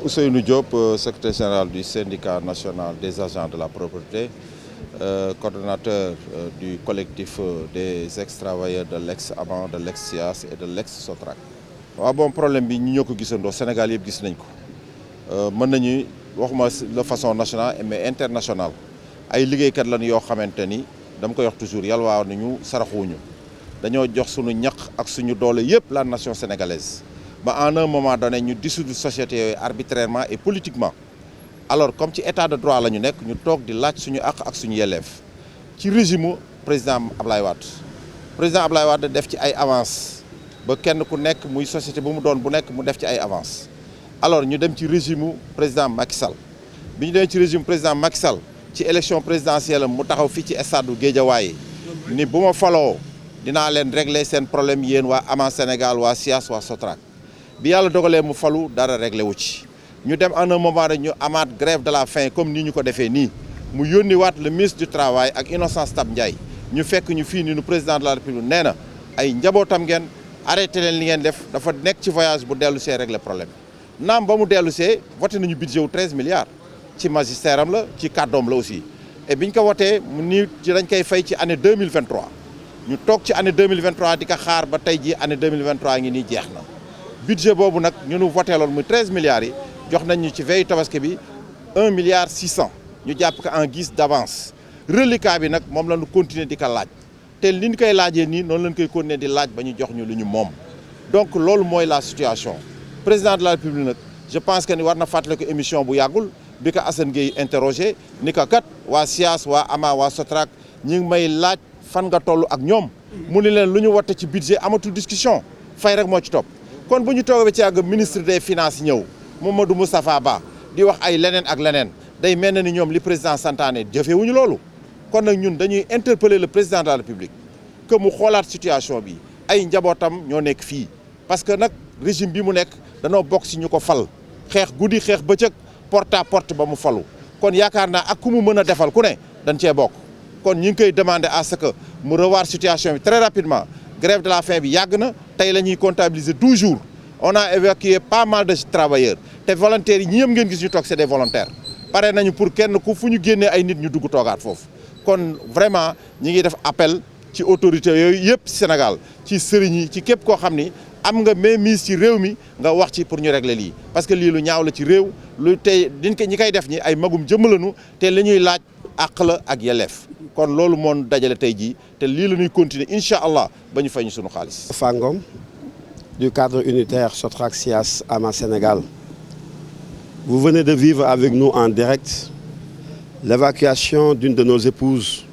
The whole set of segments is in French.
Ousseynou Diop, secrétaire général du syndicat national des agents de la propreté, coordonnateur du collectif des ex-travailleurs de l'ex-AMA, de l'ex-SIAS et de l'ex-SOTRAC. waaw bon problème bi ñu ñoo ko gisandoo Sénégal yëpp gis nañ ko mën nañu waxuma de façon nationale mais internationale ay liggéeykat lañ yoo xamante ni dama koy wax toujours yàlla nañu saraxuwuñu dañoo jox suñu ñaq ak suñu doole yëpp la nation sénégalaise. ba en un moment donné ñu dissoudre société yooyu arbitrairement et politiquement alors comme ci état de droit la ñu nekk ñu toog di laaj suñu àq ak suñu yelleef ci régime président Ablaye Wade def ci ay avance ba kenn ku nekk muy société bu mu doon bu nekk mu def ci ay avance alors ñu dem ci régime président Macky Sall bi ñu demee ci régime président Macky Sall ci élection présidentielle mu taxaw fii ci stade Guédiawaye ni bu ma faloo dinaa leen régler seen problème yéen waa AMA Sénégal waa SIAS waa SOTRAC bi yàlla dogalee mu falu dara réglé wu ci ñu dem en un moment rek ñu amaat grève de la faim comme nii ñu ko defee nii mu yónni waat le ministre du travail ak Innocence Ntap Ndiaye ñu fekk ñu fii ni nu président de la république nee na ay njabootam ngeen arrêté leen li ngeen def dafa nekk ci voyage bu dellu see régler problème naam ba mu dellu see voté nañu budget wu 13 milliards ci magistère am la ci kàddoom la aussi et biñ ko wotee mu nii ci dañ koy fay ci année 2023 ñu toog ci année 2023 di ko xaar ba tey jii année 2023 ngi nii jeex na budget boobu nag ñu nu voté loon muy 13 milliards yi jox nañ ñu ci veille tabaski bi 1 milliard 600 ñu jàpp ko en guise d' avance reliquat bi nag moom la ñu continuer di ko laaj te li ñu koy laajee nii noonu lañ koy continuer di laaj ba ñu jox ñu lu ñu moom donc loolu mooy la situation président de la république nag je pense que ni war na fàttali ko émission bu yàggul bi ko Assane Gueye interrogé ni ko kat waa SIAS waa AMA waa SOTRAC ñi ngi may laaj fan nga toll ak ñoom mu ni leen lu ñu wote ci budget amatul discussion fay rek moo ci topp kon bu ñu toogee ba ci yàgg ministre des finances ñëw Mamadou Moustapha Ba di wax ay leneen ak leneen day mel na ni ñoom li président santaane jëfewuñu loolu kon nag ñun dañuy interpeller le président de la république que mu xoolaat situation bi ay njabootam ñoo nekk fii parce que nag régime bi mu nekk danoo bokk si ñu ko fal xeex guddi xeex bëccëg porte à porte ba mu falu kon yaakaar naa ak ku mu mën a defal ku ne dañ cee bokk kon ñi ngi koy demander à ce que mu revoir situation bi très rapidement grève de la faim bi yàgg na tey la ñuy comptabiliser 12 jours on a évacué pas mal de travailleurs te volontaires yi ñi yëpp ngeen gis ñu toog c'est des volontaires pare nañu pour kenn ku fu ñu génnee ay nit ñu dugg toogaat foofu kon vraiment ñi ngi def appel ci autorités yooyu yëpp Sénégal ci sëriñ yi ci képp koo xam ni am nga mainmise ci réew mi nga wax ci pour ñu régler lii parce que lii lu ñaaw la ci réew lu tey ñi koy def ñi ay magum jëmm lañu te li ñuy laaj àq la ak yelleef kon loolu moo dajale tey jii te lii la ñuy continuer incha allah ba ñu fay ñu sunu xaalis. Fangom du cadre unitaire SOTRAC SIAS AMA Sénégal. Vous venez de vivre avec nous en direct l'évacuation d'une de nos épouses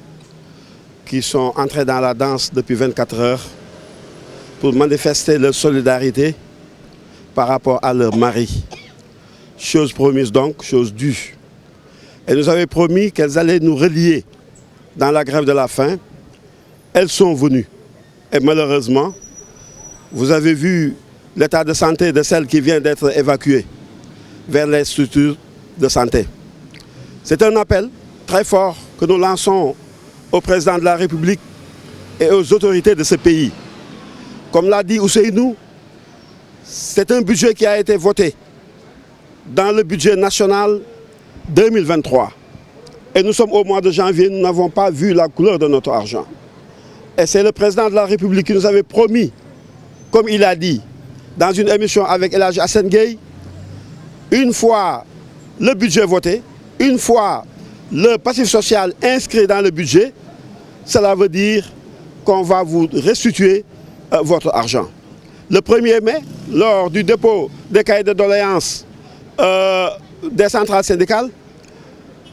qui sont entrées dans la danse depuis 24 heures pour manifester leur solidarité par rapport à leur mari. Chose promise donc, chose due. Elles nous avaient promis qu'elles allaient nous relier dans la grève de la faim. Elles sont venues. Et malheureusement, vous avez vu l'état de santé de celle qui vient d'être évacuée vers les structures de santé. C'est un appel très fort que nous lançons au président de la République et aux autorités de ce pays. Comme l'a dit Ousseynou, c'est un budget qui a été voté dans le budget national 2023. Et nous sommes au mois de janvier, nous n'avons pas vu la couleur de notre argent. Et c'est le président de la République qui nous avait promis, comme il a dit dans une émission avec El Hadji Assane Gueye, une fois le budget voté, une fois le passif social inscrit dans le budget, cela veut dire qu'on va vous restituer votre argent. Le 1er mai, lors du dépôt des cahiers de doléances des centrales syndicales,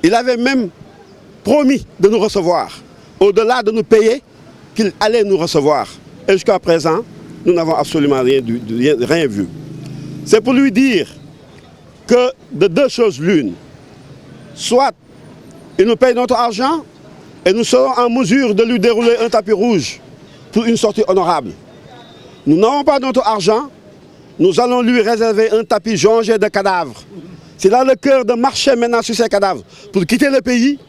il avait même promis de nous recevoir, au-delà de nous payer, qu'il allait nous recevoir. Et jusqu'à présent, nous n'avons absolument rien vu. C'est pour lui dire que de deux choses l'une, soit il nous paye notre argent et nous serons en mesure de lui dérouler un tapis rouge pour une sortie honorable. Nous n'avons pas notre argent, nous allons lui réserver un tapis jonché de cadavres. C'est dans le cœur de marcher maintenant sur ces cadavres pour quitter le pays.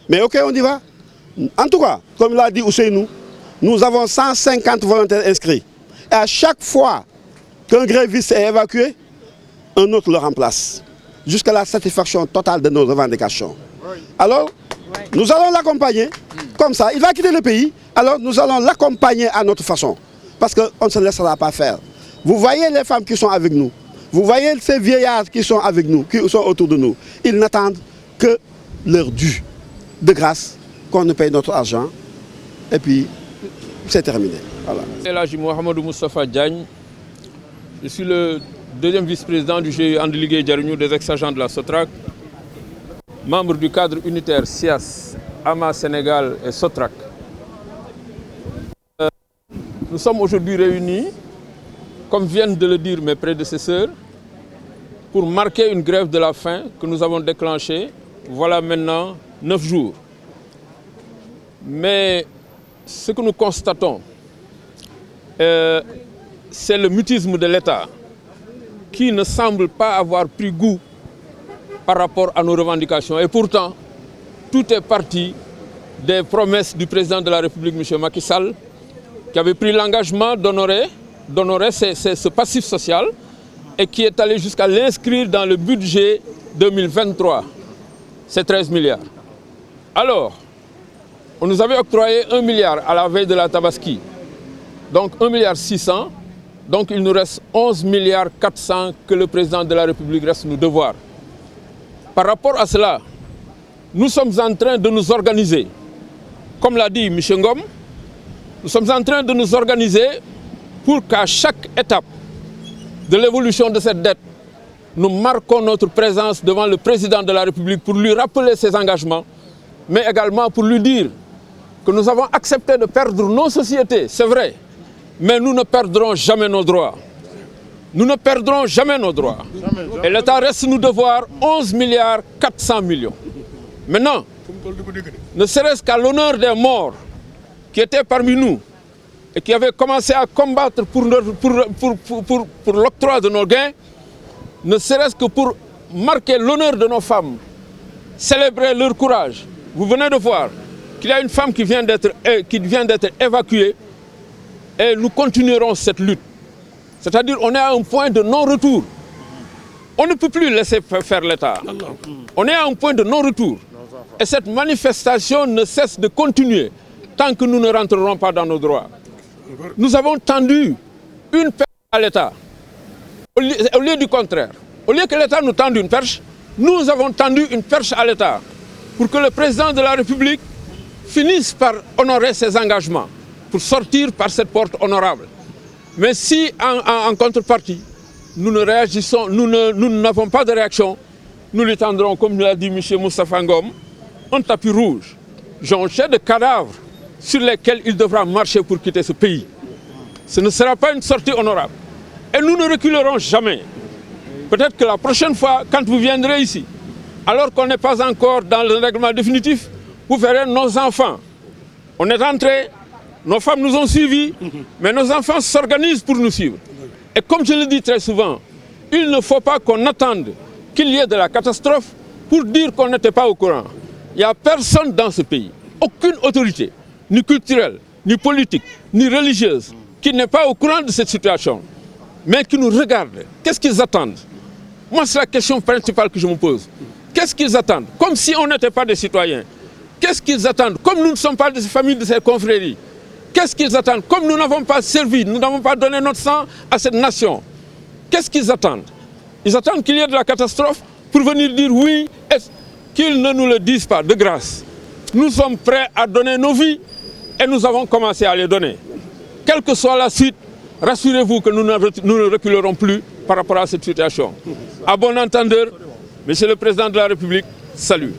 Mais ok, on y va. En tout cas, comme l'a dit Ousseynou, nous avons 150 volontaires inscrits. Et à chaque fois qu'un gréviste est évacué, un autre le remplace. Jusqu'à la satisfaction totale de nos revendications. Alors, nous allons l'accompagner. Comme ça, il va quitter le pays. Alors, nous allons l'accompagner à notre façon. Parce qu'on ne se laissera pas faire. Vous voyez les femmes qui sont avec nous. Vous voyez ces vieillards qui sont avec nous, qui sont autour de nous. Ils n'attendent que leur dû. De grâce, qu'on nous paye notre argent. Et puis, c'est terminé. Voilà. Et là, je suis Mohamedou Moustapha Diagne. Je suis le deuxième vice-président du GIE Andeligue Diarignou des ex-agents de la SOTRAC, membre du cadre unitaire SIAS, AMA Sénégal et SOTRAC. Nous sommes aujourd'hui réunis, comme viennent de le dire mes prédécesseurs, pour marquer une grève de la faim que nous avons déclenchée, voilà maintenant 9 jours. Mais ce que nous constatons, c'est le mutisme de l'État qui ne semble pas avoir pris goût par rapport à nos revendications. Et pourtant, tout est parti des promesses du président de la République, M. Macky Sall, qui avait pris l'engagement d'honorer ce passif social et qui est allé jusqu'à l'inscrire dans le budget 2023. C'est 13 milliards. Alors, on nous avait octroyé 1 milliard à la veille de la Tabaski. Donc 1,6 milliard. Donc il nous reste 11,4 milliards que le président de la République reste nous devoir. Par rapport à cela, nous sommes en train de nous organiser. Comme l'a dit M. Ngom, nous sommes en train de nous organiser pour qu'à chaque étape de l'évolution de cette dette, nous marquons notre présence devant le président de la République pour lui rappeler ses engagements, mais également pour lui dire que nous avons accepté de perdre nos sociétés, c'est vrai, mais nous ne perdrons jamais nos droits. Nous ne perdrons jamais nos droits. Et l'État reste nous devoir 11,4 milliards. Maintenant, ne serait-ce qu'à l'honneur des morts qui étaient parmi nous et qui avaient commencé à combattre pour l'octroi de nos gains, ne serait-ce que pour marquer l'honneur de nos femmes, célébrer leur courage. Vous venez de voir qu'il y a une femme qui vient d'être évacuée et nous continuerons cette lutte. C'est-à-dire qu'on est à un point de non-retour. On ne peut plus laisser faire l'État. On est à un point de non-retour. Et cette manifestation ne cesse de continuer tant que nous ne rentrerons pas dans nos droits. Nous avons tendu une perche à l'État. Au lieu du contraire. Au lieu que l'État nous tende une perche, nous avons tendu une perche à l'État pour que le président de la République finisse par honorer ses engagements, pour sortir par cette porte honorable. Mais si en contrepartie, nous ne réagissons, nous n'avons pas de réaction, nous lui tendrons, comme l'a dit M. Moustapha Ngom, un tapis rouge, jonché de cadavres sur lesquels il devra marcher pour quitter ce pays. Ce ne sera pas une sortie honorable. Et nous ne reculerons jamais. Peut-être que la prochaine fois, quand vous viendrez ici, alors qu'on n'est pas encore dans le règlement définitif, vous verrez nos enfants. On est entrés, nos femmes nous ont suivis, mais nos enfants s'organisent pour nous suivre. Et comme je le dis très souvent, il ne faut pas qu'on attende qu'il y ait de la catastrophe pour dire qu'on n'était pas au courant. Il n'y a personne dans ce pays, aucune autorité, ni culturelle, ni politique, ni religieuse, qui n'est pas au courant de cette situation, mais qui nous regarde. Qu'est-ce qu'ils attendent? Moi, c'est la question principale que je me pose. Qu'est-ce qu'ils attendent? Comme si on n'était pas des citoyens. Qu'est-ce qu'ils attendent? Comme nous ne sommes pas des familles de ces confréries. Qu'est-ce qu'ils attendent? Comme nous n'avons pas servi, nous n'avons pas donné notre sang à cette nation. Qu'est-ce qu'ils attendent? Ils attendent qu'il y ait de la catastrophe pour venir dire oui, et qu'ils ne nous le disent pas, de grâce. Nous sommes prêts à donner nos vies et nous avons commencé à les donner. Quelle que soit la suite, rassurez-vous que nous ne reculerons plus par rapport à cette situation. À bon entendeur, Monsieur le Président de la République, salut.